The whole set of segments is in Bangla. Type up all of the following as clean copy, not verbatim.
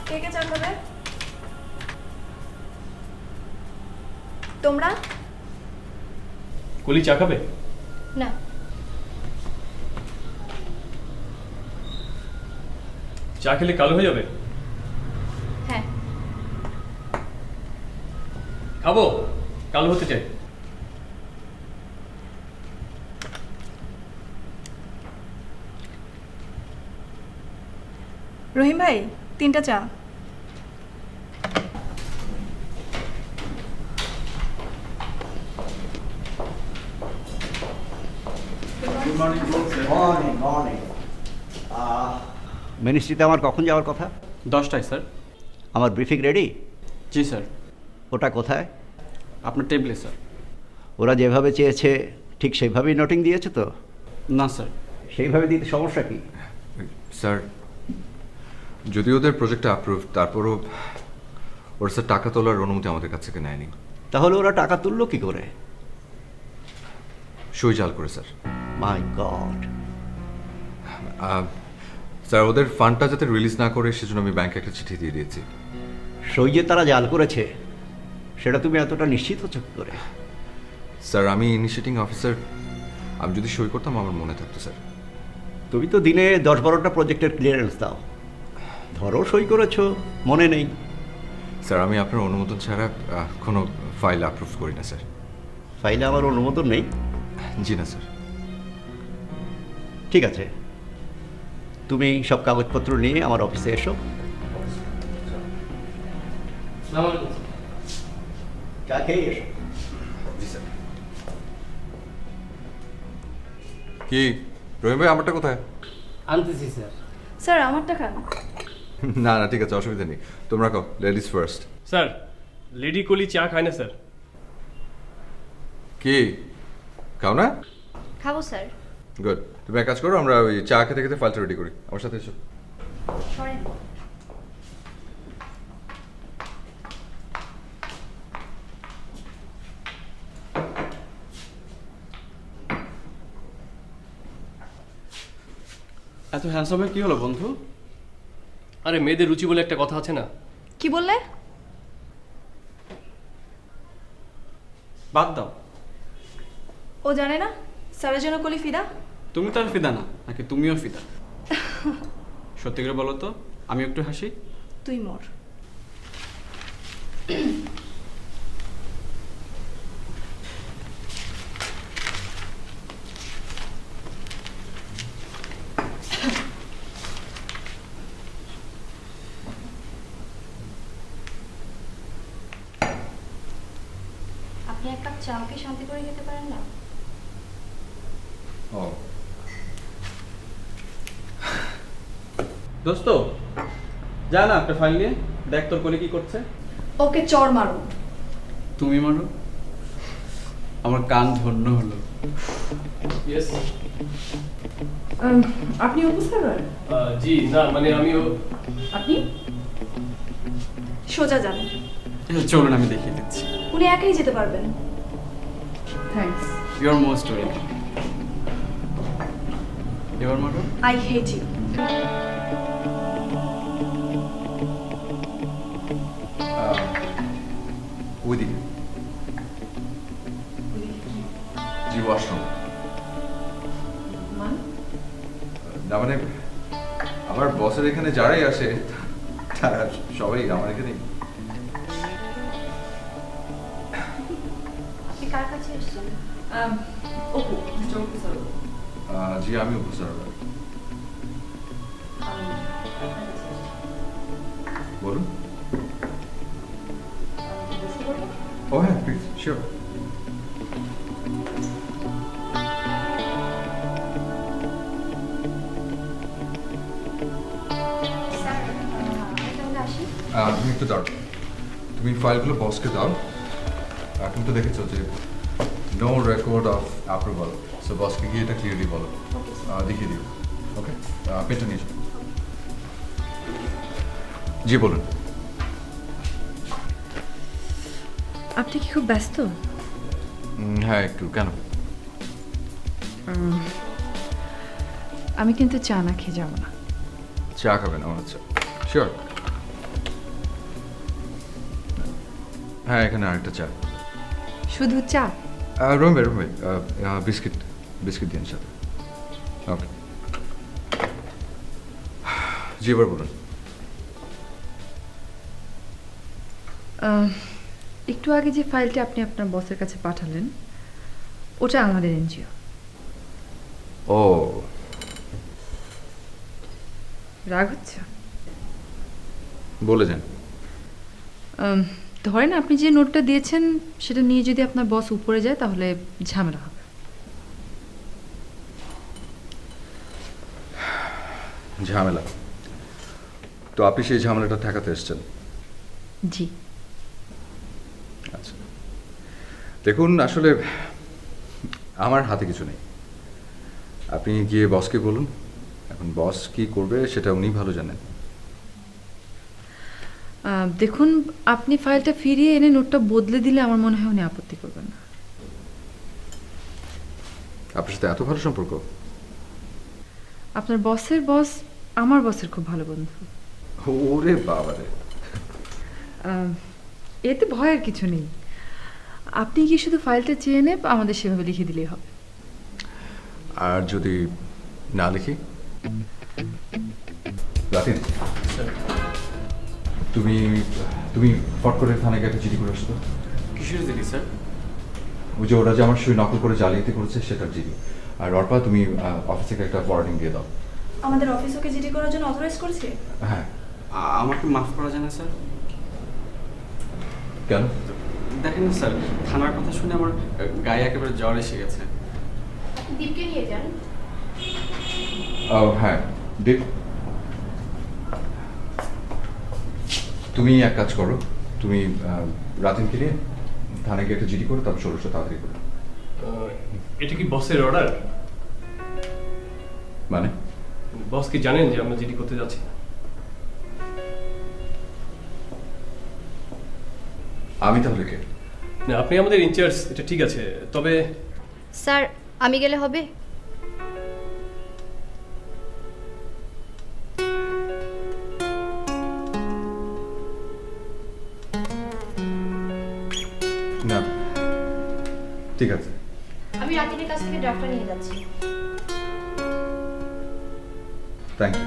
কে কে চা খাবে? তোমরা? কলি চা খাবে? না। চা খেলে কালো হয়ে যাবে? হ্যাঁ। খাবো, কালো হতে চাই। রহিম ভাই 3টা চা। মিনিস্ট্রিতে আমার কখন যাওয়ার কথা? 10টায় স্যার। আমার ব্রিফিং রেডি? জি স্যার। ওটা কোথায়? আপনার টেবিলে স্যার। ওরা যেভাবে চেয়েছে ঠিক সেইভাবেই নোটিং দিয়েছে তো? না স্যার। সেইভাবে দিতে সমস্যা কি? স্যার, যদি ওদের প্রজেক্টটা অ্যাপ্রুভ, তারপরও ওরা স্যার টাকা তোলার অনুমতি আমাদের কাছ থেকে নেয়নি। তাহলে ওরা টাকা তুললো কি করে? সই জাল করে স্যার। মাই গড। স্যার, ওদের ফান্ডটা যাতে রিলিজ না করে সেজন্য আমি ব্যাংকে একটা চিঠি দিয়ে দিয়েছি। সই যে তারা জাল করেছে সেটা তুমি এতটা নিশ্চিত হচ্ছ কি করে? স্যার, আমি ইনিশিয়েটিং অফিসার, আমি যদি সই করতাম আমার মনে থাকতো স্যার। তুমি তো দিনে 10-12টা প্রজেক্টের ক্লিয়ারেন্স দাও, ধরো সই করেছো মনে নেই। স্যার, আমি আপনার অনুমোদন ছাড়া কোনো ফাইল অ্যাপ্রুভ করি না স্যার। ফাইলে আমার অনুমোদন নেই? জি না স্যার। ঠিক আছে, তুমি সব কাগজপত্র নিয়ে আমার অফিসে এসো। চা খেয়ে এসো। জি স্যার। কি রহিম ভাই, আমারটা কোথায়? আনতেছি স্যার। স্যার আমারটা খান। না না, ঠিক আছে, অসুবিধা নেই। তোমরা কও, লেডিস ফার্স্ট। স্যার, লেডি কলি চা খায় না স্যার। কি খাও না? খাবো স্যার। গুড। তুমি এক কাজ করো, আমরা ওই চা খেতে খেতে ফাইলটা রেডি করি। আমার সাথে এসো। সরেন। এত হ্যান্ডসামে কি হলো বন্ধু? আরে মেয়েদের রুচি বলে একটা কথা আছে না? কি বললে? বাদ দাও। ও জানে না স্যারের জন্য কলি ফিদা? তুমি তো আর ফিদা না, নাকি তুমিও ফিদা? সত্যি করে বলো তো, আমি একটু হাসি। তুই মোর। আপনি এক কাপ চা ওকে শান্তি করে খেতে পারেন না? ও দোস্ত, যা না একটা ফাইল নিয়ে দেখ তোর কোলে কি করছে। ওকে চড় মারো। তুমি মারো, আমার কান ধন্য হলো। ইয়েস। আপনি অপু স্যার? জি না, মানে আমিও। আপনি সোজা যান। চলুন আমি দেখিয়ে দিচ্ছি। উনি একাই যেতে পারবেন। Thanks. You are most welcome. এবার মারো। I hate you. ওইদিকে। জি, ওয়াশরুম। না মানে আমার বসের এখানে যারাই আসে তারা সবাই আমার এখানেই। আপনি কার কাছে এসেছেন? Apu, mister Apu sir. জি, আমি উপস্যার। বলুন। ও হ্যাঁ, প্লিজ, শিওর। স্যার আমি তাহলে আসি। তুমি একটু দাও, তুমি ফাইলগুলো বসকে দাও। এখন তো দেখেছো যে no record of approval, so বসকে গিয়ে এটা ক্লিয়ারলি বলো, দেখিয়ে দিও। ওকে, পেনটা নিয়ে যাও। জি বলুন। আপনি কি খুব ব্যস্ত? হ্যাঁ একটু। কেন? আমি কিন্তু চা না খেয়ে যাবো না। চা খাবেন? আমার আচ্ছা, শিওর। হ্যাঁ এখানে আরেকটা চা। শুধু চা? রুমে বিস্কিট বিস্কিট দিন সাথে। ওকে জি এবার বলুন। একটু আগে যে ফাইলটা আপনি আপনার বসের কাছে পাঠালেন ওটা আমাদের এনজিও। ও রাগ হচ্ছে? বলে যান। ধরেন আপনি যে নোটটা দিয়েছেন সেটা নিয়ে যদি আপনার বস উপরে যায় তাহলে ঝামেলা হবে। ঝামেলা? তো আপনি সেই ঝামেলাটা ঠেকাতে এসছেন? জি। আচ্ছা দেখুন আসলে আমার হাতে কিছু নেই, আপনি গিয়ে বসকে বলুন। এখন বস কি করবে সেটা উনি ভালো জানেন। দেখুন আপনি ফাইলটা ফিরিয়ে এনে নোটটা বদলে দিলে আমার মনে হয় উনি আপত্তি করবেন না। আপনার সাথে এত ভালো সম্পর্ক? আপনার বসের বস আমার বসের খুব ভালো বন্ধু। ওরে বাবারে। এতে ভয়ের কিছু নেই, আপনি কি শুধু ফাইলটা চেয়ে এনে আমাদের সেভাবে লিখে দিলেই হবে। আর যদি না লিখি? রাতিন তুমি তুমি ফট করে থানায় গিয়ে একটা চিঠি করে আসতো। কিসের জিডি স্যার? ওই যে ওরা যে আমার সই নকল করে জালিয়াতি করেছে সেটার চিঠি। আর অর্পা তুমি অফিস থেকে একটা ফরওয়ার্ডিং দিয়ে দাও। আমাদের অফিস ওকে জিডি করার জন্য অথরাইজ করেছে? হ্যাঁ। আমাকে মাফ করা যায় না স্যার? কেন? দেখেন না স্যার, থানার কথা শুনে আমার গায়ে একেবারে জ্বর এসে গেছে। দীপকে নিয়ে যান। হ্যাঁ দীপ, তুমি এক কাজ করো, তুমি রাতিনকে নিয়ে থানায় গিয়ে একটা জিডি করো, তারপর 1600 তাড়াতাড়ি করো। এটা কি বসের অর্ডার? মানে বস কি জানেন যে আমরা জিডি করতে যাচ্ছি? আমি তাহলে কে? না আপনি আমাদের ইনচার্জ, এটা ঠিক আছে, তবে স্যার আমি গেলে হবে? না ঠিক আছে। আমি রাতিনের কাছ থেকে ড্রাফটটা নিয়ে যাচ্ছি। Thank you.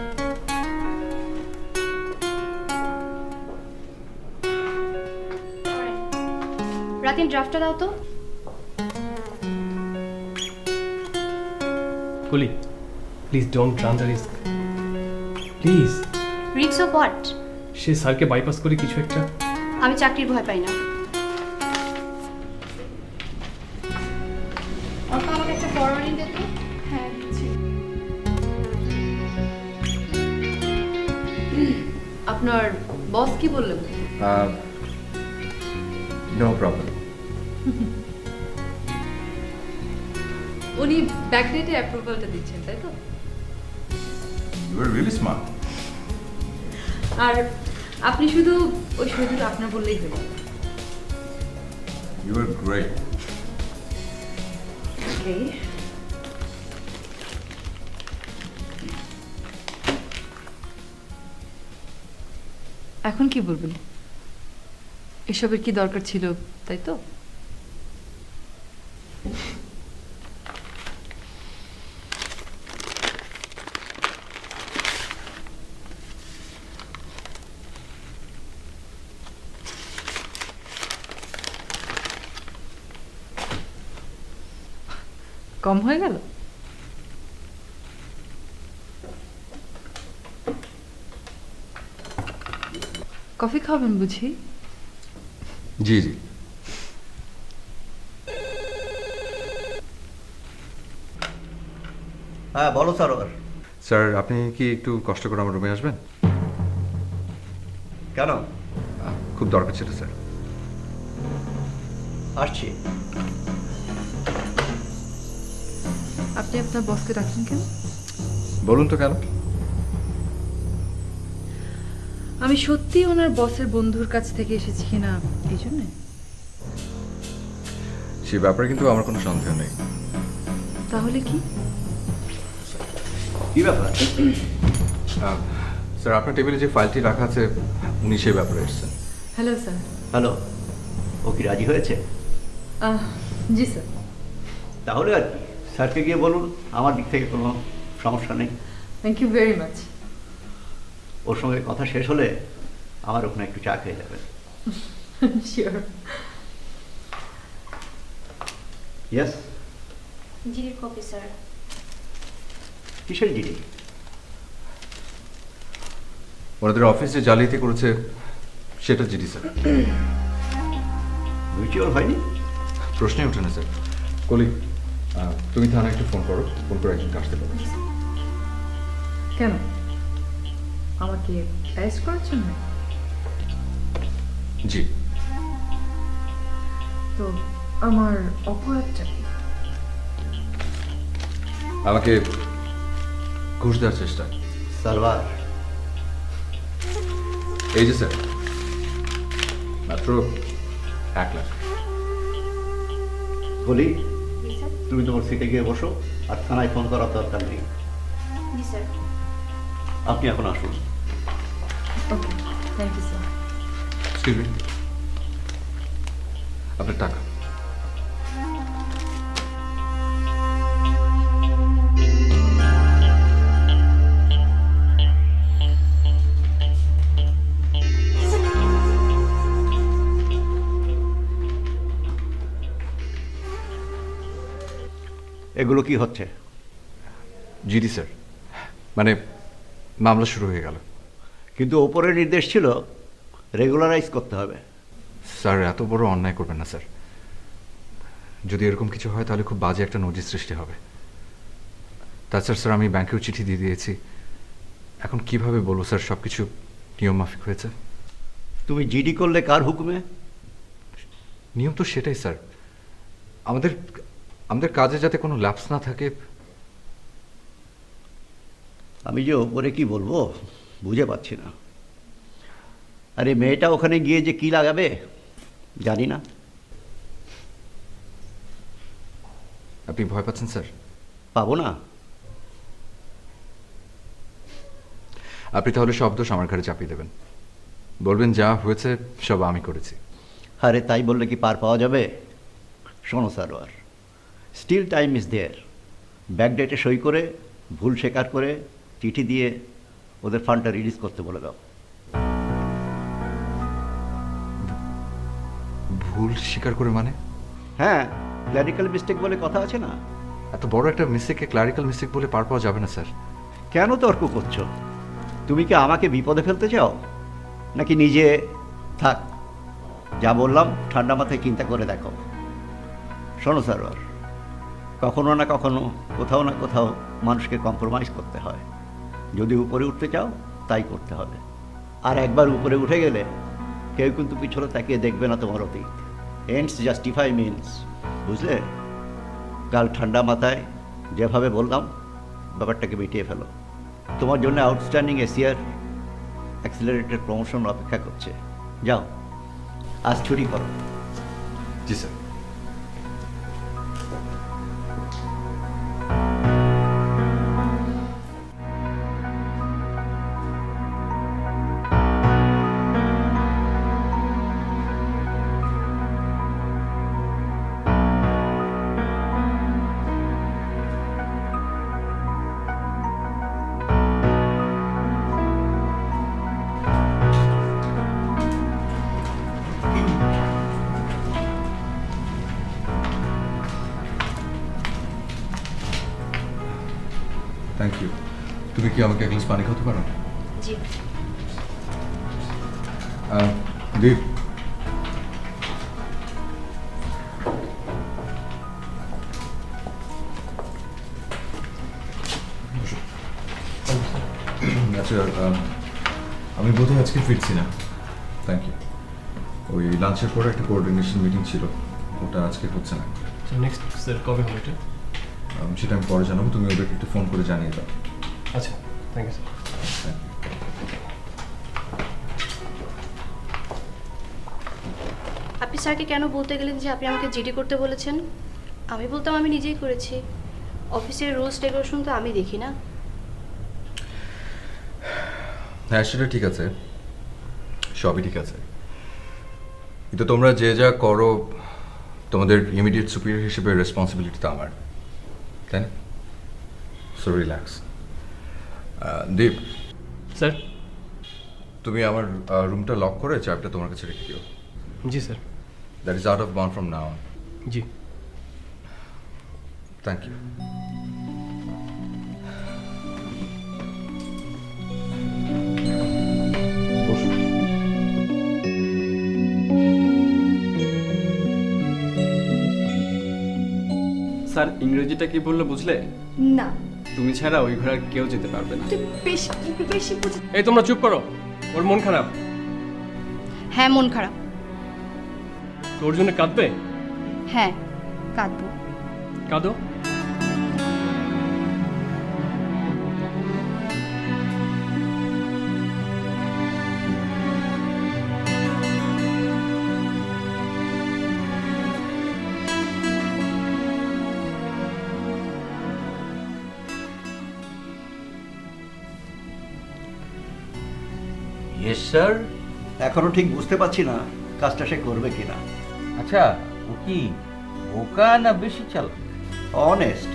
রাতিন ড্রাফটটা দাও তো। কুলি please don't run the risk please. রিক্স অফ হোয়াট? সে স্যারকে বাইপাস করে কিছু একটা। আমি চাকরির ভয় পাই না। অল্প আমাকে একটা ফরওয়ার্ডিং দে তো। হ্যাঁ দিচ্ছি। আপনার বস কি বললেন? No problem. উনি ব্যাকডেটে অ্যাপ্রুভালটা দিচ্ছেন তাই তো? You are really smart. আর আপনি শুধু ওই সইটা আপনার বললেই হলো। You are great. ওকে। এখন কি বলবেন? এসবের কি দরকার ছিল তাই তো? কম হয়ে গেল? কফি খাবেন বুঝি? জি জি। হ্যাঁ বলো সারোয়ার। স্যার আপনি কি একটু কষ্ট করে আমার রুমে আসবেন? কেন? খুব দরকার ছিল স্যার। আসছি। আপনি আপনার বসকে ডাকছেন কেন? বলুন তো কেন? আমি সত্যি ওনার বসের বন্ধুর কাছ থেকে এসেছি কিনা এই জন্যে। সে ব্যাপারে কিন্তু আমার কোনো সন্দেহ নেই। তাহলে কি? কি ব্যাপার? স্যার আপনার টেবিলে যে ফাইলটি রাখা আছে উনি সেই ব্যাপারে এসেছেন। Hello sir. হ্যালো। ও কি রাজি হয়েছে? জি স্যার। তাহলে আর কি, স্যারকে গিয়ে বলুন আমার দিক থেকে কোনো সমস্যা নেই। Thank you very much. ওর সঙ্গে কথা শেষ হলে আমার ওখানে একটু চা খেয়ে যাবেন। শিওর। ইয়েস। জিডির কপি স্যার। কিসের জিডি? ওনাদের অফিস যে জালিয়াতি করেছে সেটা জিডি স্যার। মিউচুয়াল হয়নি? প্রশ্নই ওঠে না স্যার। কলি, তুমি থানায় একটু ফোন করো, ফোন করে একজনকে আসতে পারো। কেন আমাকে অ্যারেস্ট করার জন্য? জি। তো আমার অপরাধটা কি? আমাকে ঘুষ দেওয়ার চেষ্টা। সালবার, এই যে স্যার, মাত্র 1 লাখ। বলি জি স্যার। তুমি তোমার সিটে গিয়ে বসো, আর থানায় ফোন করার দরকার নেই। জি স্যার। আপনি এখন আসুন। Okay, thank you sir. Excuse me, আপনার টাকা। এগুলো কি হচ্ছে? জিডি স্যার, মানে মামলা শুরু হয়ে গেল। কিন্তু ওপরের নির্দেশ ছিল রেগুলারাইজ করতে হবে। স্যার এত বড় অন্যায় করবেন না স্যার। যদি এরকম কিছু হয় তাহলে খুব বাজে একটা নজির সৃষ্টি হবে। তাছাড়া স্যার আমি ব্যাংকেও চিঠি দিয়ে দিয়েছি। এখন কিভাবে বলবো স্যার সব কিছু নিয়ম মাফিক হয়েছে? তুমি জিডি করলে কার হুকুমে? নিয়ম তো সেটাই স্যার, আমাদের আমাদের কাজে যাতে কোনো ল্যাপস না থাকে। আমি যে ওপরে কি বলবো বুঝে পাচ্ছি না। আরে মেয়েটা ওখানে গিয়ে যে কি লাগাবে জানি না। আপনি ভয় পাচ্ছেন স্যার? পাবো না? আপনি তাহলে সব দোষ আমার ঘাড়ে চাপিয়ে দেবেন, বলবেন যা হয়েছে সব আমি করেছি। আরে তাই বললে কি পার পাওয়া যাবে? শোনো Sarwar, still time is there. ব্যাকডেটে সই করে ভুল স্বীকার করে চিঠি দিয়ে ওদের ফান্ডটা রিলিজ করতে বলে দাও। ভুল স্বীকার করে মানে? হ্যাঁ, ক্ল্যারিক্যাল মিস্টেক বলে কথা আছে না? এত বড় একটা মিস্টেককে ক্লারিক্যাল মিস্টেক বলে পার পাওয়া যাবে না স্যার। কেন তর্ক করছো? তুমি কি আমাকে বিপদে ফেলতে চাও, নাকি নিজে থাক? যা বললাম ঠান্ডা মাথায় চিন্তা করে দেখো। শোনো সারোয়ার, কখনো না কখনো কোথাও না কোথাও মানুষকে কম্প্রোমাইজ করতে হয়। যদি উপরে উঠতে চাও তাই করতে হবে। আর একবার উপরে উঠে গেলে কেউ কিন্তু পিছনে তাকিয়ে দেখবে না তোমার অতীত। এন্ডস জাস্টিফাই মিনস, বুঝলে? কাল ঠান্ডা মাথায় যেভাবে বললাম ব্যাপারটাকে মিটিয়ে ফেলো। তোমার জন্য আউটস্ট্যান্ডিং এশিয়ার অ্যাক্সিলারেটেড প্রমোশন অপেক্ষা করছে। যাও, আজ ছুটি করো। জি স্যার। Thank you. তুমি কি আমাকে এক গ্লাস পানি খাওয়াতে পারো? জি। দীপ, আচ্ছা, আমি বোধহয় আজকে ফিরছি না। Thank you. ওই লাঞ্চের পরে একটা কোঅর্ডিনেশন মিটিং ছিল, ওটা আজকে হচ্ছে না। নেক্সট স্যার কবে হবে এটা? সেটা আমি পরে জানাবো, তুমি ওদেরকে একটু ফোন করে জানিয়ে দাও। আচ্ছা, thank you sir. Thank you. আপনি স্যারকে কেন বলতে গেলেন যে আপনি আমাকে জিডি করতে বলেছেন? আমি বলতাম আমি নিজেই করেছি। অফিসের রুলস রেগুলেশন তো আমি দেখি না। হ্যাঁ সেটা ঠিক আছে, সবই ঠিক আছে, কিন্তু তোমরা যে যা করো তোমাদের ইমিডিয়েট সুপিরিয়র হিসেবে রেসপন্সিবিলিটি তো আমার, তাই না? So relax. দীপ, স্যার। তুমি আমার রুমটা লক করে চাবিটা তোমার কাছে রেখে দিও। জি sir. That is out of bound from now on. জি। Thank you. স্যার ইংরেজিটা কি বললো বুঝলে? না, তুমি ছাড়া ওই ঘরে আর কেউ যেতে পারবে না। তুই বেশি বেশি বুঝ- এই তোমরা চুপ করো, ওর মন খারাপ। হ্যাঁ, মন খারাপ। তোর জন্য কাঁদবে? হ্যাঁ, কাঁদবো। কাঁদো। Yes sir. এখনো ঠিক বুঝতে পারছি না কাজটা সে করবে কিনা। আচ্ছা, ও কি বোকা না বেশি চালাক? অনেস্ট।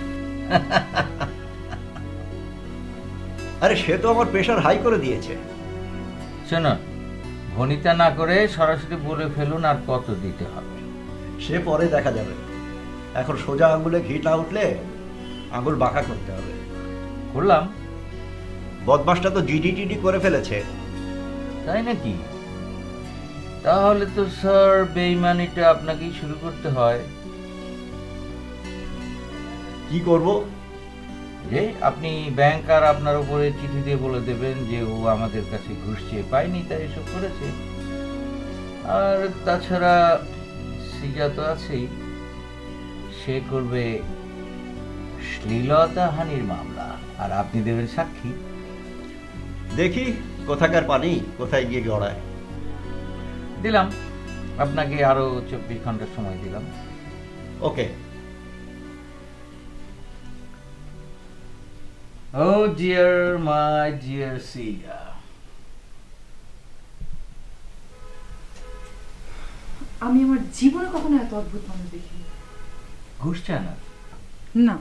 আরে সে তো আমার প্রেশার হাই করে দিয়েছে। শুনুন, ভনিতা না করে সরাসরি বলে ফেলুন আর কত দিতে হবে। সে পরে দেখা যাবে। এখন সোজা আঙুলে ঘি না উঠলে আঙুল বাঁকা করতে হবে। করলাম। বদমাসটা তো জিডি করে ফেলেছে। তাই নাকি? তাহলে তো স্যার বেইমানিটা আপনাকেই শুরু করতে হয়। কি করব? যে আপনি ব্যাংক আর আপনার উপরে চিঠি দিয়ে বলে দেবেন যে ও আমাদের কাছে ঘুষ চেয়ে পায়নি, তাই এসব করেছে। আর তাছাড়া সিজা তো আছেই, সে করবে শ্লীলতাহানির মামলা আর আপনি দেবেন সাক্ষী। দেখি কোথাকার পানি কোথায় গিয়ে গড়ায়। দিলাম আপনাকে আরো 24 ঘন্টার সময় দিলাম। ওকে। Oh dear, my dear Sia. আমি আমার জীবনে কখনো এত অদ্ভুত মানুষ দেখিনি। ঘুষ চায় না? না।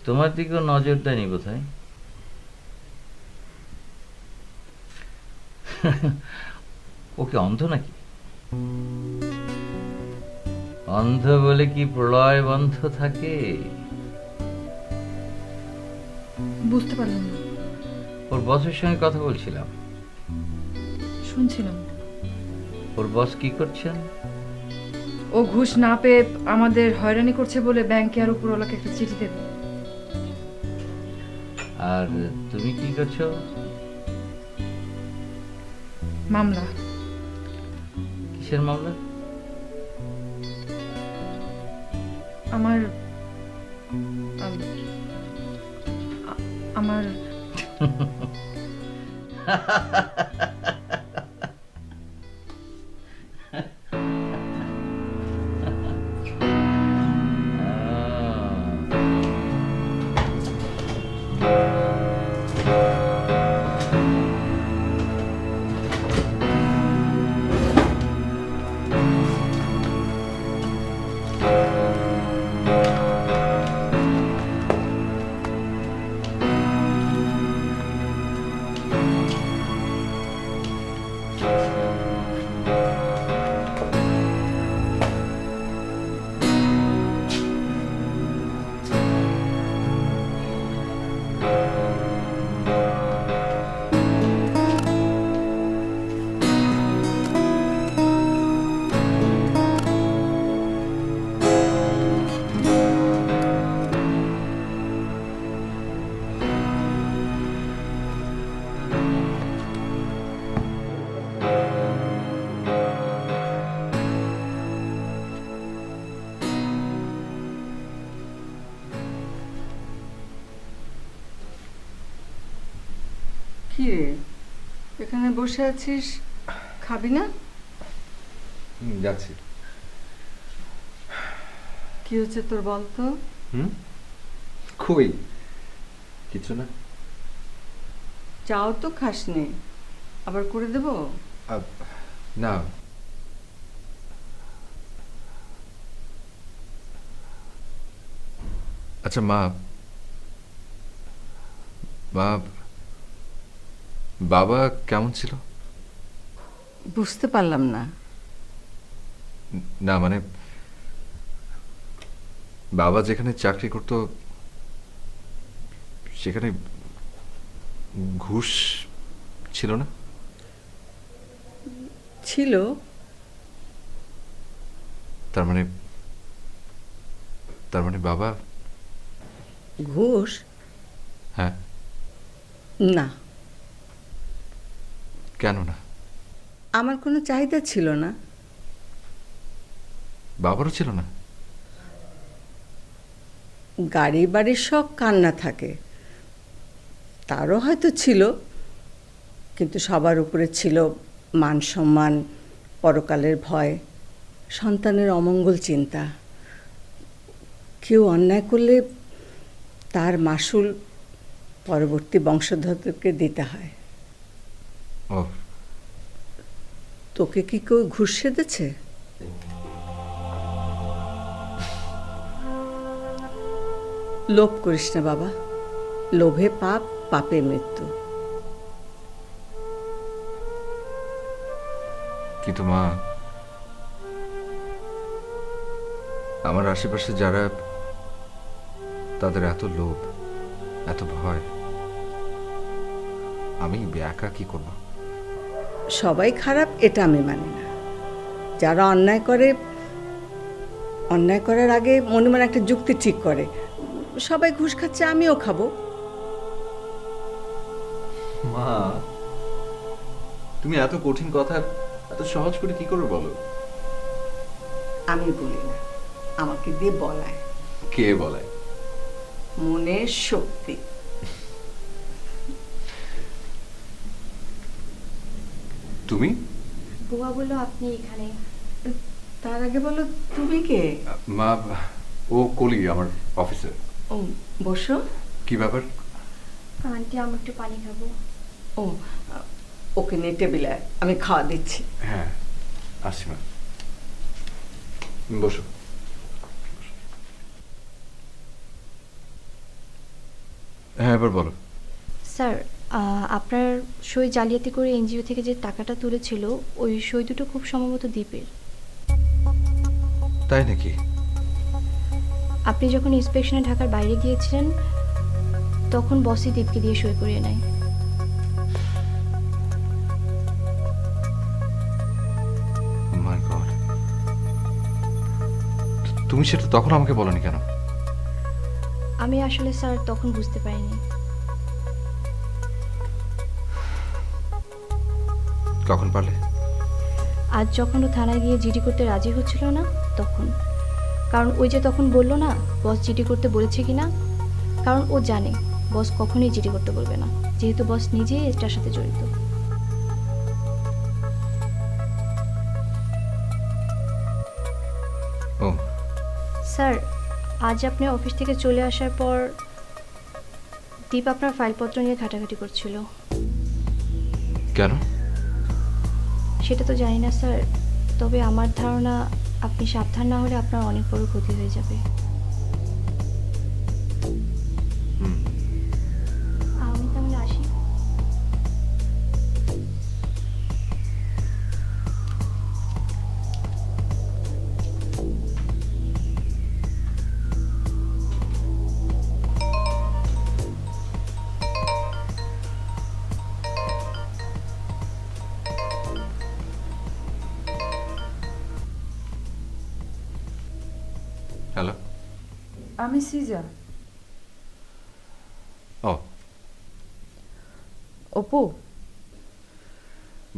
তোমার দিকেও নজর দেয়নি বোধহয়। ওকে অন্ধ নাকি? অন্ধ বলে কি প্রলয় বন্ধ থাকে? বুঝতে পারলাম না। ওর বসের সঙ্গে কথা বলছিলাম। শুনছিলাম। ওর বস কি করছেন? ও ঘুষ না পেয়ে আমাদের হয়রানি করছে বলে ব্যাংকে আর উপরওয়ালাকে একটা চিঠি দেবে। আর তুমি কি করছো? মামলা। কিসের মামলা? আমার আমার কি রে, এখানে বসে আছিস, খাবি না? যাচ্ছি। কি হচ্ছে তোর বল তো? কই কিছু না। চাও তো খাসনি, আবার করে দেবো? না, আচ্ছা মা, মা বাবা কেমন ছিল? বুঝতে পারলাম না। না মানে বাবা যেখানে চাকরি করত সেখানে ঘুষ ছিল না? ছিল। তার মানে বাবা? ঘুষ? হ্যাঁ। না, কেন না? আমার কোনো চাহিদা ছিল না। বাবারও ছিল না? গাড়ি বাড়ির শখ কান্না থাকে, তারও হয়তো ছিল, কিন্তু সবার উপরে ছিল মান সম্মান, পরকালের ভয়, সন্তানের অমঙ্গল চিন্তা। কেউ অন্যায় করলে তার মাসুল পরবর্তী বংশধরদেরকে দিতে হয়। ও, তোকে কি কেউ ঘুষ সেধেছে? লোভ করিস না বাবা, লোভে পাপ, পাপে মৃত্যু। কিন্তু মা, আমার আশেপাশে যারা, তাদের এত লোভ, এত ভয়, আমি একা কি করব? সবাই খারাপ এটা আমি মানি না। যারা অন্যায় করে, অন্যায় করার আগে মনে মনে একটা যুক্তি ঠিক করে, সবাই ঘুষ খাচ্ছে আমিও খাবো। মা, তুমি এত কঠিন কথা এত সহজ করে কি করে বলো? আমি বলি না, আমাকে দিয়ে বলায়। কে বলায়? মনের শক্তি। তুমি? বুয়া বললো আপনি এখানে। তার আগে বলো তুমি কে? মা, ও কলি, আমার অফিসে। ও, বসো। কি ব্যাপার? আন্টি আমি একটু পানি খাবো। ও, ওকে নিয়ে টেবিলে আমি খাওয়া দিচ্ছি। হ্যাঁ, আসছি মা, বসো। হ্যাঁ, এবার বলো। স্যার, আপনার সই জালিয়াতি করে এনজিও থেকে যে টাকাটা তুলেছিল, ওই সই দুটো খুব সম্ভবত দ্বীপের। তাই নাকি? আপনি যখন ইন্সপেকশনে ঢাকার বাইরে গিয়েছিলেন, তখন বসই দ্বীপকে দিয়ে সই করিয়ে নেয়। মাই গড, তুমি সেটা তখন আমাকে বলনি কেন? আমি আসলে স্যার তখন বুঝতে পারিনি। কখন পারলে? আজ যখন ও থানায় গিয়ে জিডি করতে রাজি হচ্ছিল না, তখন। কারণ ওই যে তখন বললো না বস জিডি করতে বলেছে কিনা, কারণ ও জানে বস কখনোই জিডি করতে বলবে না, যেহেতু বস নিজেই এটার সাথে জড়িত। ও স্যার, আজ আপনি অফিস থেকে চলে আসার পর দীপ আপনার ফাইলপত্র নিয়ে ঘাটাঘাটি করছিল। কেন? সেটা তো জানি না স্যার, তবে আমার ধারণা আপনি সাবধান না হলে আপনার অনেক বড় ক্ষতি হয়ে যাবে। আমি তাহলে আসি। হ্যালো। আমি সিজা। ও, অপু,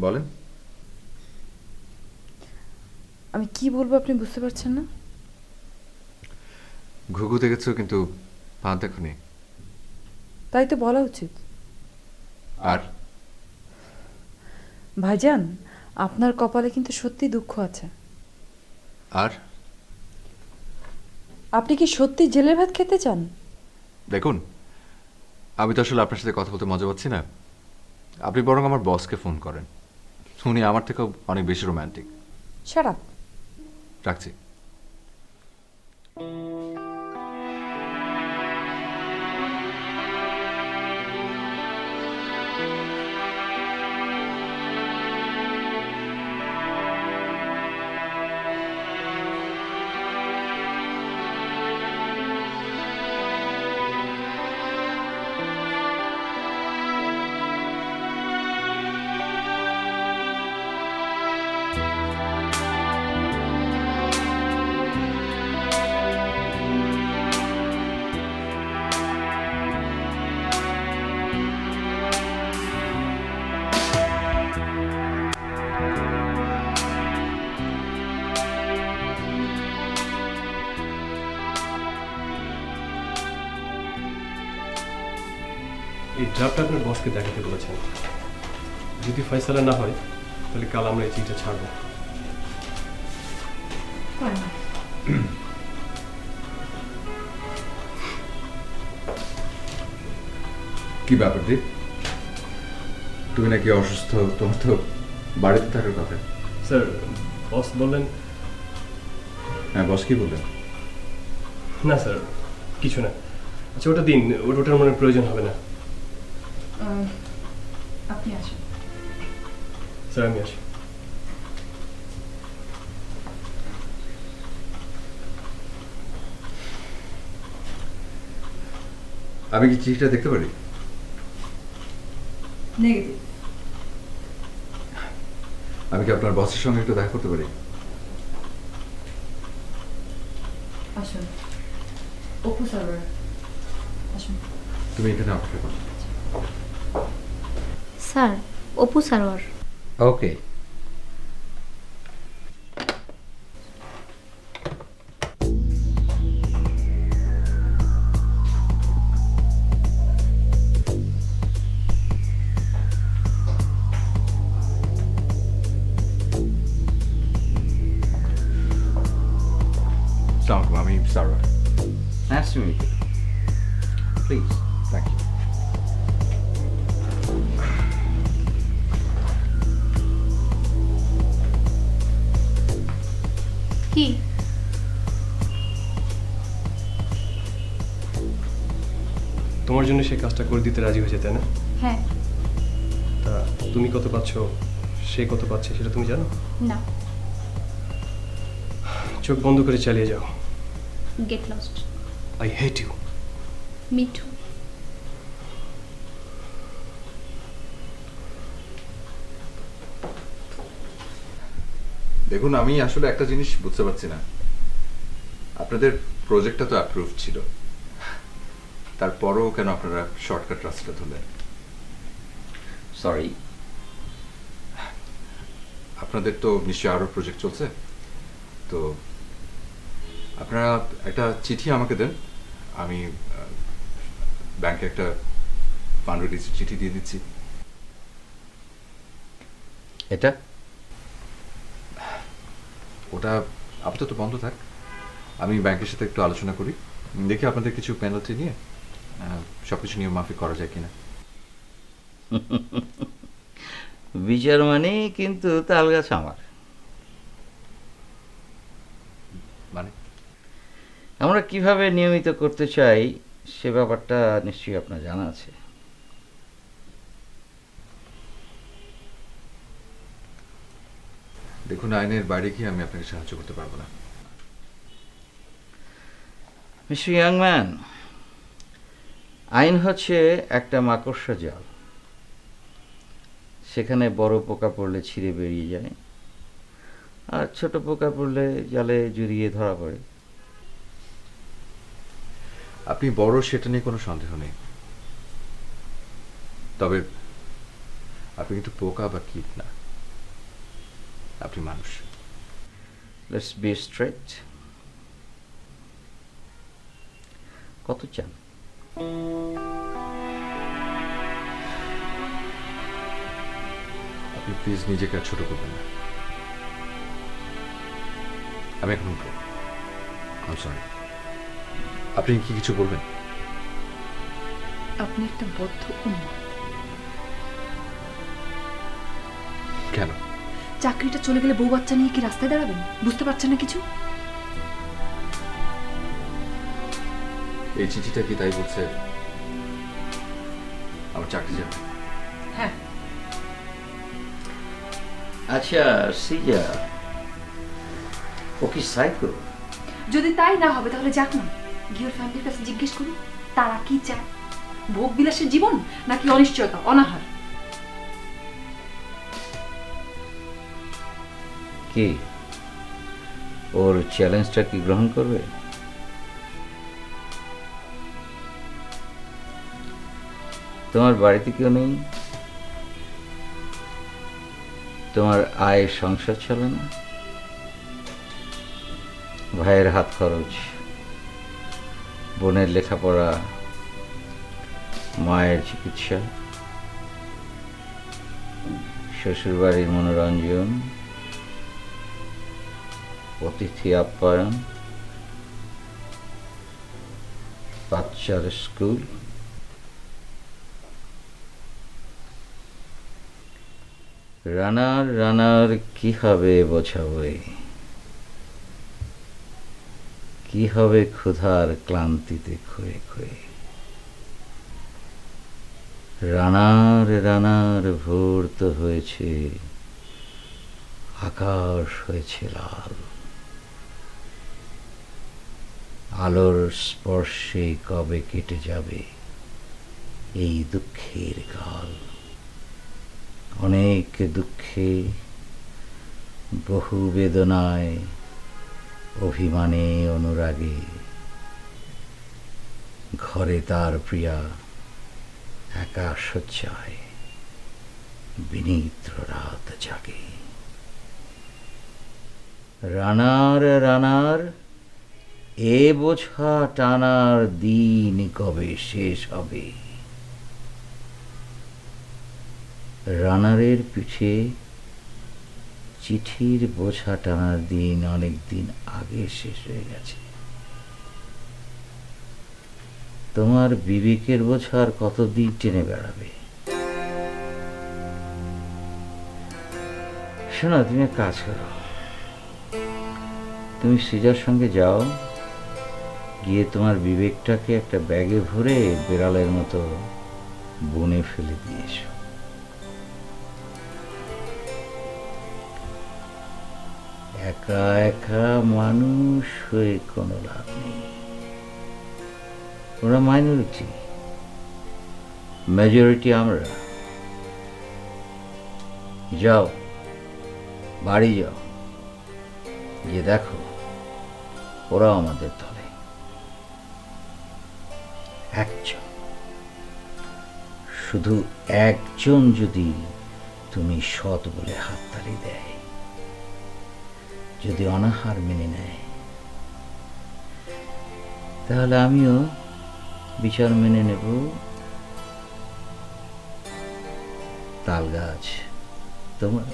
বলেন। আমি কি বলবো আপনি বুঝতে পারছেন না? ঘুঘু দেখেছো কিন্তু ফাঁদ দেখোনি। তাই তো বলা উচিত। আর ভাইজান, আপনার কপালে কিন্তু সত্যি দুঃখ আছে। আর আপনি কি সত্যি জেলের ভাত খেতে চান? দেখুন, আমি তো আসলে আপনার সাথে কথা বলতে মজা পাচ্ছি না। আপনি বরং আমার বসকে ফোন করেন। উনি আমার থেকেও অনেক বেশি রোম্যান্টিক। Shut up. রাখছি। এই ড্রাফটটা আপনার বসকে দেখাতে বলেছেন। যদি ফয়সালা না হয় তাহলে কাল আমরা এই চিঠিটা ছাড়বো। কি ব্যাপার দীপ, তুমি নাকি অসুস্থ? তোমার তো বাড়িতে থাকার কথা। স্যার বস বললেন। হ্যাঁ, বস কি বললেন? না স্যার কিছু না। আচ্ছা ওটা দিন, ওটার মনে প্রয়োজন হবে না। আপনি আসুন। স্যার আমি আসি। আমি কি চিঠিটা দেখতে পারি? নেগেটিভ। আমি কি আপনার বসের সঙ্গে একটু দেখা করতে পারি? আসুন। অপু সার্ভার আসুন। তুমি এখানে অপেক্ষা করো। স্যার অপু সারোয়ার। ওকে। আসসালামু আলাইকুম, আমি Sarwar. Nice to meet you. Please. Thank you. কি তোমার জন্য সে কাজটা করে দিতে রাজি হয়েছে তাই না? হ্যাঁ। তা তুমি কত পাচ্ছ, সে কত পাচ্ছে সেটা তুমি জানো? না। চোখ বন্ধ করে চালিয়ে যাও। Get lost. I hate you. Me too. দেখুন, আমি আসলে একটা জিনিস বুঝতে পারছি না। আপনাদের প্রজেক্টটা তো অ্যাপ্রুভ ছিল, তারপরও কেন আপনারা শর্টকাট রাস্তা ধরলেন? Sorry. আপনাদের তো নিশ্চয়ই আরও প্রজেক্ট চলছে, তো আপনারা একটা চিঠি আমাকে দেন, আমি ব্যাংকে একটা ফান্ড রিলিজের চিঠি দিয়ে দিচ্ছি। এটা ওটা আপাতত বন্ধ থাক, আমি ব্যাংকের সাথে একটু আলোচনা করি, দেখি আপনাদের কিছু পেনাল্টি নিয়ে সব কিছু নিয়ম মাফিক করা যায় কিনা। বিচার মানে কিন্তু তালগাছ আমার। মানে আমরা কিভাবে নিয়মিত করতে চাই সে ব্যাপারটা নিশ্চয়ই আপনার জানা আছে। দেখুন, আইনের বাইরে গিয়ে আমি আপনাকে সাহায্য করতে পারবো না। মিস্টার ইয়াং ম্যান, আইন হচ্ছে একটা মাকড়সা জাল, সেখানে বড় পোকা পড়লে ছিঁড়ে বেরিয়ে যায়, আর ছোট পোকা পড়লে জালে জড়িয়ে ধরা পড়ে। আপনি বড়, সেটা নিয়ে কোনো সন্দেহ নেই, তবে আপনি কিন্তু পোকা বা কীট না, আপনি মানুষ। Let's be straight. কত চান? আপনি প্লিজ নিজেকে আর ছোট করবেন না। আমি এখন উঠবো। I sorry. আপনি কি কিছু বলবেন? আপনি একটা বদ্ধ উন্মাদ। কেন? চাকরিটা চলে গেলে বউ বাচ্চা নিয়ে কি রাস্তায় দাঁড়াবেন? বুঝতে পারছেন না কিছু? এই চিঠিটা কি তাই বলছে আমার চাকরি যাবে? হ্যাঁ। আচ্ছা সিজা, ও কি সাইকো? যদি তাই না হবে তাহলে যাক না, গিয়ে ওর ফ্যামিলির কাছে জিজ্ঞেস করুন তারা কি চায়, ভোগ বিলাসের জীবন নাকি অনিশ্চয়তা, অনাহার। কি ওর চ্যালেঞ্জটা কি গ্রহণ করবে? তোমার বাড়িতে কেউ নেই? তোমার আয়ের সংসার চলে না? ভাইয়ের হাত খরচ, বোনের লেখাপড়া, মায়ের চিকিৎসা, শ্বশুরবাড়ির মনোরঞ্জন, অতিথি আপ্যায়ন, বাচ্চার স্কুল, রানার কি হবে বোঝাবো? কি হবে ক্ষুধার ক্লান্তিতে ক্ষয়ে ক্ষয়ে? রানার ভোর তো হয়েছে, আকাশ হয়েছে লাল, আলোর স্পর্শে কবে কেটে যাবে এই দুঃখের কাল। অনেক দুঃখে, বহু বেদনায়, অভিমানে অনুরাগে ঘরে তার প্রিয়া একা শয্যায় বিনিদ্র রাত জাগে। রানার এ বোঝা টানার দিন কবে শেষ হবে? রানারের পিঠে চিঠির বোঝা টানার দিন অনেক দিন আগে শেষ হয়ে গেছে। তোমার বিবেকের বোঝা আর কতদিন টেনে বেড়াবে? শোনো, তুমি এক কাজ করো, তুমি সৃজার সঙ্গে যাও, গিয়ে তোমার বিবেকটাকে একটা ব্যাগে ভরে বিড়ালের মতো বনে ফেলে দিয়ে এসো। একা একা মানুষ হয়ে কোনো লাভ নেই। ওরা মাইনরিটি, মেজরিটি আমরা। যাও, বাড়ি যাও, গিয়ে দেখো ওরাও আমাদের দলে। একজন, শুধু একজন যদি তুমি সৎ বলে হাততালি দেয়, যদি অনাহার মেনে নেয়, তাহলে আমিও বিচার মেনে নেব। তাল গাছ তোমার।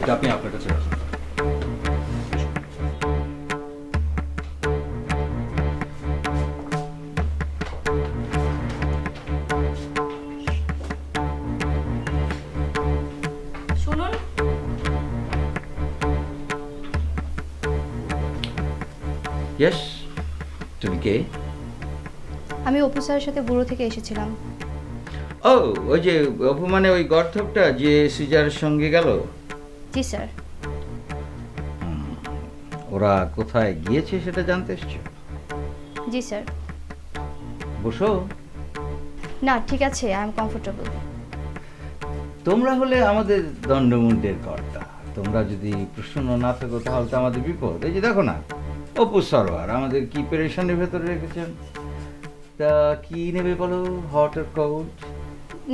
এটা আপনি আপনার কাছে রাখুন। শুনুন, ইয়েস, তুমি কে? আমি অপু স্যারের সাথে বুড়ো থেকে এসেছিলাম। ও, ওই যে অপমানে ওই গর্থকটা যে সৃজার সঙ্গে গেল। জি স্যার। ওরা কোথায় গিয়েছে সেটা জানতে এসছো? জি স্যার। বসো। না ঠিক আছে, আই এম কমফোর্টেবল। তোমরা হলে আমাদের দণ্ডমুণ্ডের কর্তা, তোমরা যদি প্রসন্ন না থাকো তাহলে তো আমাদের বিপদ। এই যে দেখো না, অপু সরোয়ার আমাদের কি পেরেশানের ভেতরে রেখেছেন। তা কি নেবে বলো, হট আর cold?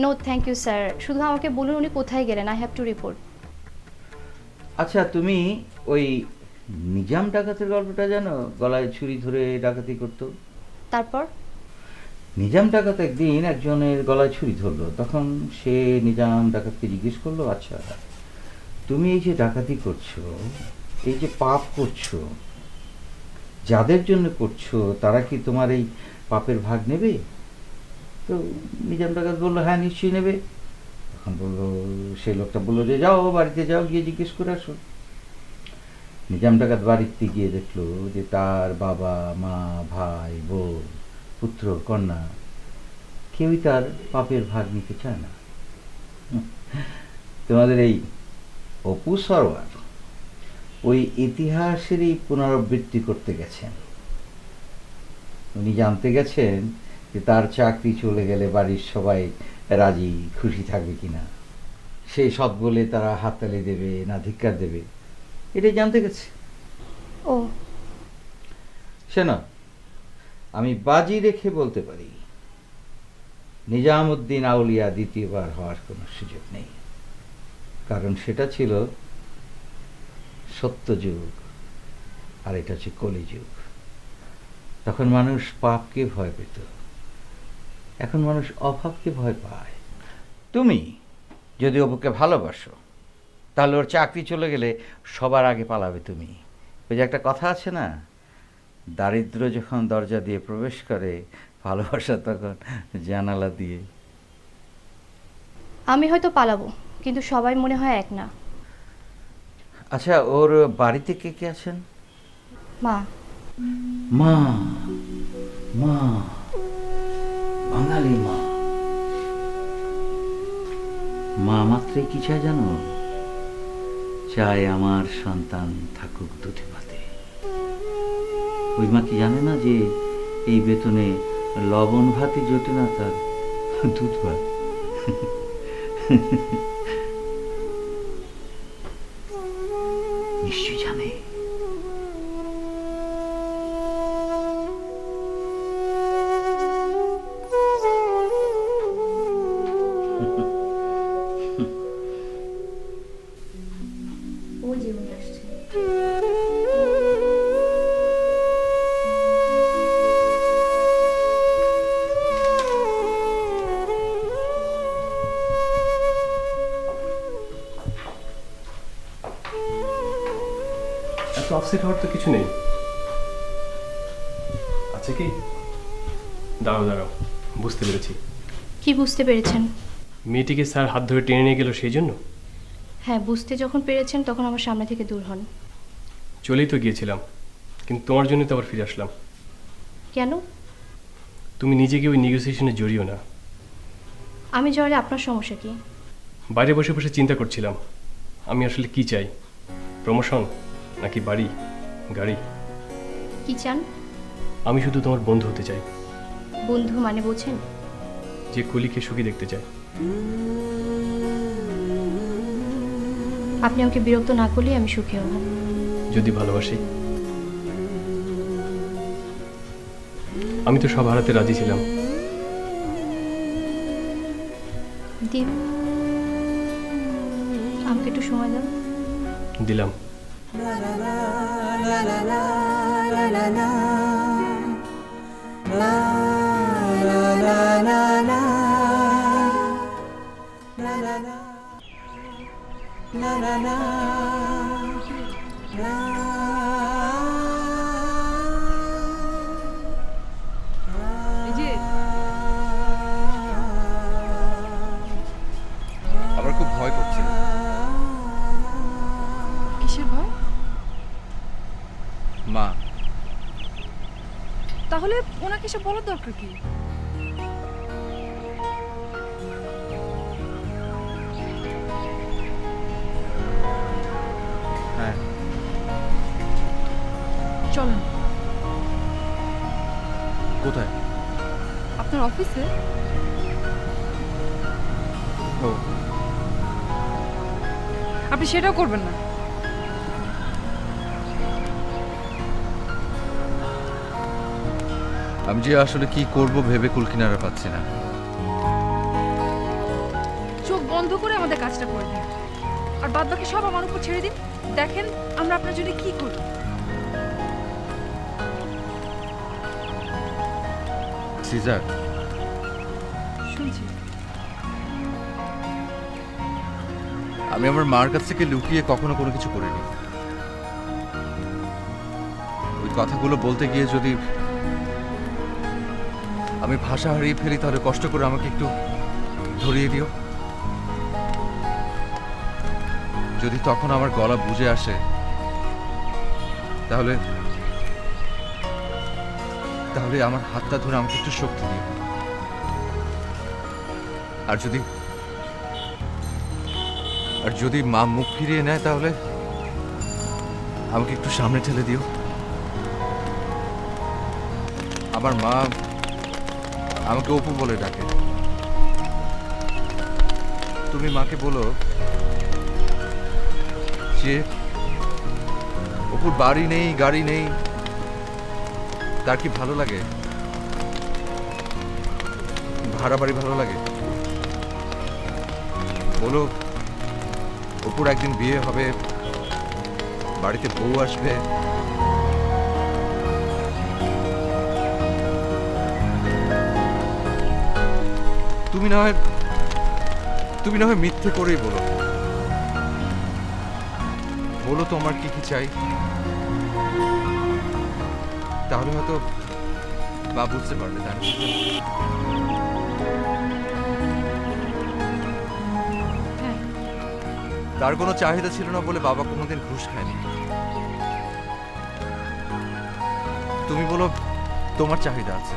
No thank you sir, শুধু আমাকে বলুন উনি কোথায় গেলেন, আই হ্যাভ টু রিপোর্ট। আচ্ছা, তুমি ওই নিজাম ডাকাতের গল্পটা জানো? গলায় ছুরি ধরে ডাকাতি করতো। তারপর? নিজাম ডাকাত একদিন একজনের গলায় ছুরি ধরলো, তখন সে নিজাম ডাকাতকে জিজ্ঞেস করলো, আচ্ছা তুমি এই যে ডাকাতি করছো, এই যে পাপ করছো, যাদের জন্য করছো তারা কি তোমার এই পাপের ভাগ নেবে? তো নিজাম ডাকাত বললো, হ্যাঁ নিশ্চয়ই নেবে। তখন বললো, সেই লোকটা বললো যে যাও বাড়িতে যাও, গিয়ে জিজ্ঞেস করে আসো। নিজাম ডাকাত বাড়িতে গিয়ে দেখলো যে তার বাবা মা ভাই বোন পুত্র কন্যা কেউই তার পাপের ভাগ নিতে চায় না। তোমাদের এই অপু সরোয়ার ওই ইতিহাসেরই পুনরাবৃত্তি করতে গেছেন। উনি জানতে গেছেন যে তার চাকরি চলে গেলে বাড়ির সবাই রাজি খুশি থাকবে কিনা, সেই সৎ বলে তারা হাততালি দেবে না ধিক্কার দেবে, এটাই জানতে গেছে। ও শোনো, আমি বাজি রেখে বলতে পারি নিজামুদ্দিন আউলিয়া দ্বিতীয়বার হওয়ার কোনো সুযোগ নেই, কারণ সেটা ছিল সত্যযুগ আর এটা হচ্ছে কলিযুগ। তখন মানুষ পাপকে ভয় পেত, এখন মানুষ অভাবকে ভয় পায়। তুমি যদি অপুকে ভালোবাসো তাহলে ওর চাকরি চলে গেলে সবার আগে পালাবে তুমি। ওই যে একটা কথা আছে না, দারিদ্র যখন দরজা দিয়ে প্রবেশ করে, ভালোবাসা তখন জানালা দিয়ে। আমি হয়তো পালাবো, কিন্তু সবাই মনে হয় এক না। আচ্ছা, ওর বাড়িতে কে কে আছেন? মা। মা, মা, বাঙালি মা। মা মাত্রই কি চায় জানো? চায় আমার সন্তান থাকুক দুধে ভাতে। ওই মা কি জানে না যে এই বেতনে লবণ ভাতই জোটে না, তার দুধ ভাত। নিশ্চয় জানে। ও জীবন আসছে। এত আপসেট হওয়ার তো কিছু নেই। আচ্ছা কি, দাঁড়াও দাঁড়াও, বুঝতে পেরেছি। কি বুঝতে পেরেছেন? মেয়েটিকে স্যার হাত ধরে টেনে নিয়ে গেল সেই জন্য? হ্যাঁ, বুঝতে যখন পেরেছেন তখন আমার সামনে থেকে দূর হন। চলেই তো গিয়েছিলাম, কিন্তু তোমার জন্য তো আবার ফিরে আসলাম। কেন? তুমি নিজেকে ওই নেগোসিয়েশনে জড়িও না। আমি জড়ালে আপনার সমস্যা কি? বাইরে বসে বসে চিন্তা করছিলাম আমি আসলে কি চাই, প্রমোশন নাকি বাড়ি গাড়ি? কি চান? আমি শুধু তোমার বন্ধু হতে চাই। বন্ধু মানে বোঝেন? যে কলিকে সুখী দেখতে চায়। আপনি আমাকে বিরক্ত না করলে আমি সুখী হব। যদি ভালোবাসি। আমি তো সব হারাতে রাজি ছিলাম। দীপ, আমাকে একটু সময় দাও। দিলাম। এই যে আমার খুব ভয় করছে। কিসের ভয়? মা, তাহলে ওনাকে এসব বলার দরকার কি? হ্যাঁ চলেন। কোথায়? আপনার অফিসে। ও, আপনি সেটাও করবেন না। আমি যে আসলে কি করব ভেবে কুলকিনারা পাচ্ছি না। বন্ধ করে আমাদের কাজটা করে দিন, আর বাদ বাকি সব আমার উপর ছেড়ে দিন। দেখেন আমরা আপনার জন্য কি করি। সিজার, শুনছি। আমি আমার মার কাছ থেকে লুকিয়ে কখনো কোনো কিছু করিনি। ওই কথাগুলো বলতে গিয়ে যদি আমি ভাষা হারিয়ে ফেলি, তাহলে কষ্ট করে আমাকে একটু ধরিয়ে দিও। যদি তখন আমার গলা বুঝে আসে, তাহলে তাহলে আমার হাতটা ধরে আমাকে একটু শক্তি দিও। আর যদি মা মুখ ফিরিয়ে নেয়, তাহলে আমাকে একটু সামনে ঠেলে দিও। আমার মা আমাকে অপু বলে ডাকে। তুমি মাকে বলো যে অপুর বাড়ি নেই, গাড়ি নেই, তার কি ভালো লাগে? ভাড়া বাড়ি ভালো লাগে? বলো অপুর একদিন বিয়ে হবে, বাড়িতে বউ আসবে, তুমি না হয় মিথ্যে করেই বলো। বলো তোমার কি কি চাই, তাহলে হয়তো বা বুঝতে পারবে। তাই না? হ্যাঁ, তার কোনো চাহিদা ছিল না বলে বাবা কোনোদিন ঘুষ খায়নি। তুমি বলো তোমার চাহিদা আছে।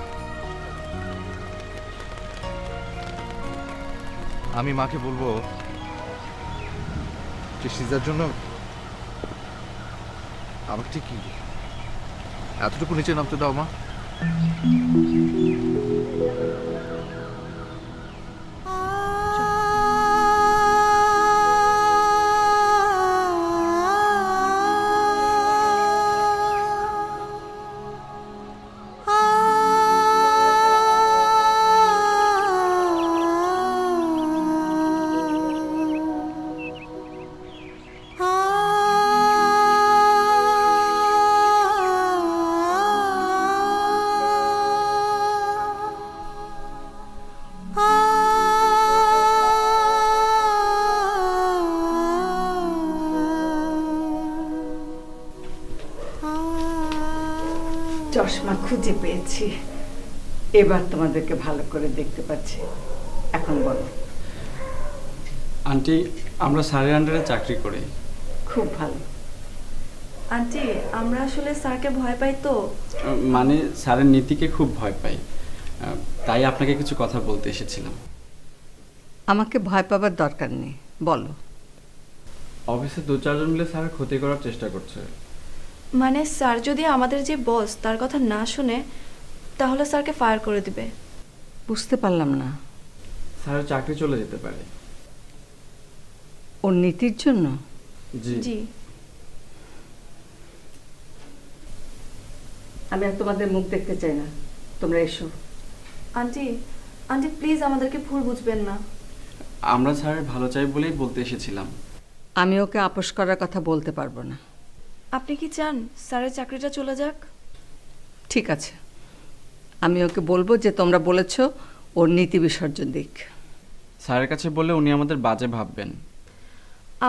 আমি মাকে বলবো যে সিজার জন্য আমাকে ঠিক এতটুকু নিচে নামতে দাও মা। চশমা খুঁজে পেয়েছি, এবার তোমাদেরকে ভালো করে দেখতে পাচ্ছি। এখন বলো। আন্টি, আমরা স্যারের আন্ডারে চাকরি করি। খুব ভালো। আন্টি, আমরা আসলে স্যারকে ভয় পাই তো। মানে স্যারের নীতিকে খুব ভয় পাই, তাই আপনাকে কিছু কথা বলতে এসেছিলাম। আমাকে ভয় পাবার দরকার নেই, বলো। অফিসে 2-4 জন মিলে স্যারের ক্ষতি করার চেষ্টা করছে। মানে স্যার যদি আমাদের যে বস তার কথা না শুনে, তাহলে স্যারকে ফায়ার করে দিবে। বুঝতে পারলাম না। স্যারের চাকরি চলে যেতে পারে। ওর নীতির জন্য? জি। আমি আর তোমাদের মুখ দেখতে চাই না, তোমরা এসো। আন্টি, আন্টি প্লিজ আমাদেরকে ভুল বুঝবেন না। আমরা স্যারের ভালো চাই বলেই বলতে এসেছিলাম। আমি ওকে আপোষ করার কথা বলতে পারবো না। আপনি কি চান স্যারের চাকরিটা চলে যাক? ঠিক আছে, আমি ওকে বলবো যে তোমরা বলেছো ওর নীতি বিসর্জন দিক। স্যারের কাছে বললে উনি আমাদের বাজে ভাববেন।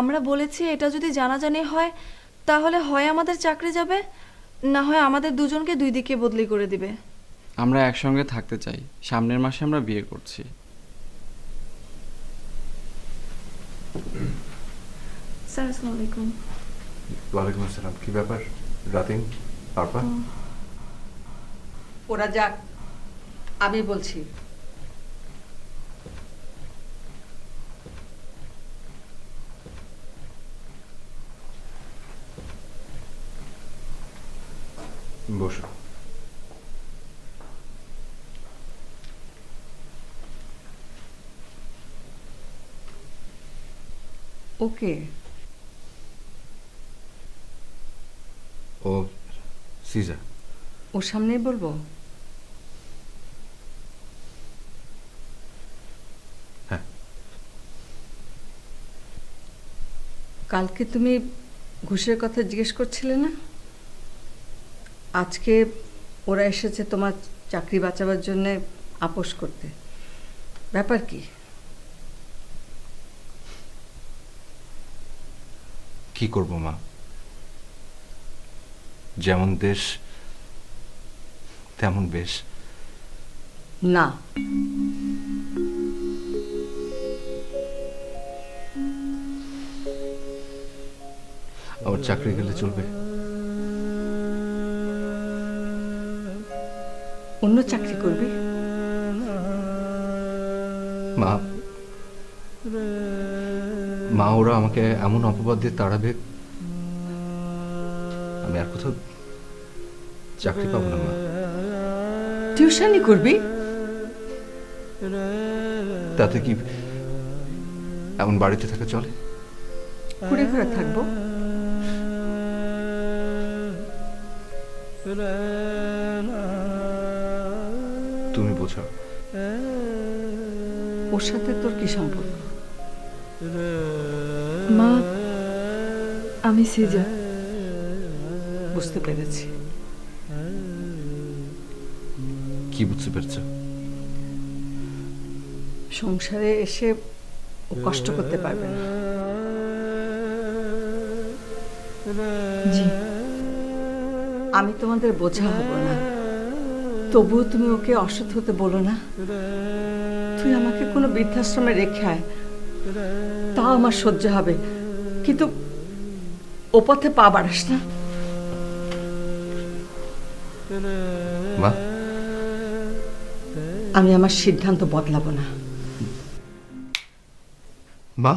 আমরা বলেছি এটা যদি জানাজানি হয়, তাহলে হয় আমাদের চাকরি যাবে, না হয় আমাদের দুজনকে 2 দিকে বদলি করে দিবে। আমরা একসঙ্গে থাকতে চাই। সামনের মাসে আমরা বিয়ে করছি। স্যার আসসালামু আলাইকুম। ওয়ালাইকুম আসসালাম। কি ব্যাপার রাতিন, পাপা? ওরা যাক, আমি বলছি। বসো। ওকে। ও সিজা। ওর সামনেই বলবো? হ্যাঁ। কালকে তুমি ঘুষের কথা জিজ্ঞেস করছিলে না? আজকে ওরা এসেছে তোমার চাকরি বাঁচাবার জন্যে আপোস করতে। ব্যাপার কি? কি করব মা, যেমন দেশ তেমন বেশ। না, আমার চাকরি গেলে চলবে? অন্য চাকরি করবি? মা মা ওরা আমাকে এমন অপবাদ দিয়ে তাড়াবে, আমি আর কোথাও চাকরি পাবো না মা। টিউশনই করবি? তাতে কি এমন বাড়িতে থাকা চলে? কুড়ে ঘরে থাকবো। তুমি বোঝো। ওর সাথে তোর কি সম্পর্ক? মা, আমি সিজা। বুঝতে পেরেছি। কি বুঝতে পেরেছ? সংসারে এসে ও কষ্ট করতে পারবে না। জি। আমি তোমাদের বোঝা হব না, তবুও তুমি ওকে অসৎ হতে বলো না। তুই আমাকে কোনো বৃদ্ধাশ্রমে রেখে আয়, তাও আমার সহ্য হবে, কিন্তু ও পথে পা বাড়াস না। মা, আমি আমার সিদ্ধান্ত বদলাবো না। মা,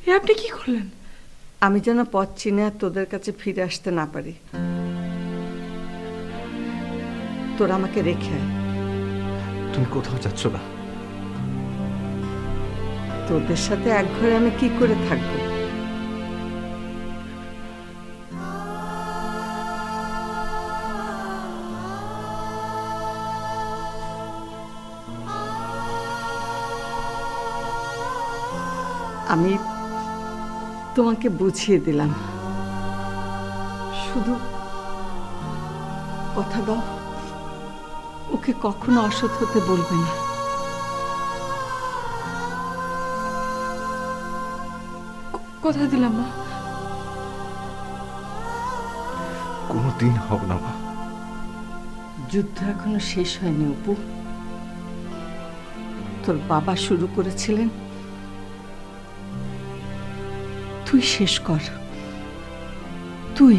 এ আপনি কি করলেন? আমি যেন পথ চিনে আর তোদের কাছে ফিরে আসতে না পারি। তোরা আমাকে রেখে আয়। তুমি কোথাও যাচ্ছ না। তোদের সাথে এক ঘরে আমি কি করে থাকবো? আমি তোমাকে বুঝিয়ে দিলাম, শুধু কথা দাও ওকে কখনো অসৎ হতে বলবে না। কথা দিলাম মা। কোনোদিন হবে না মা। যুদ্ধ এখনো শেষ হয়নি অপু। তোর বাবা শুরু করেছিলেন, তুই শেষ কর। তুই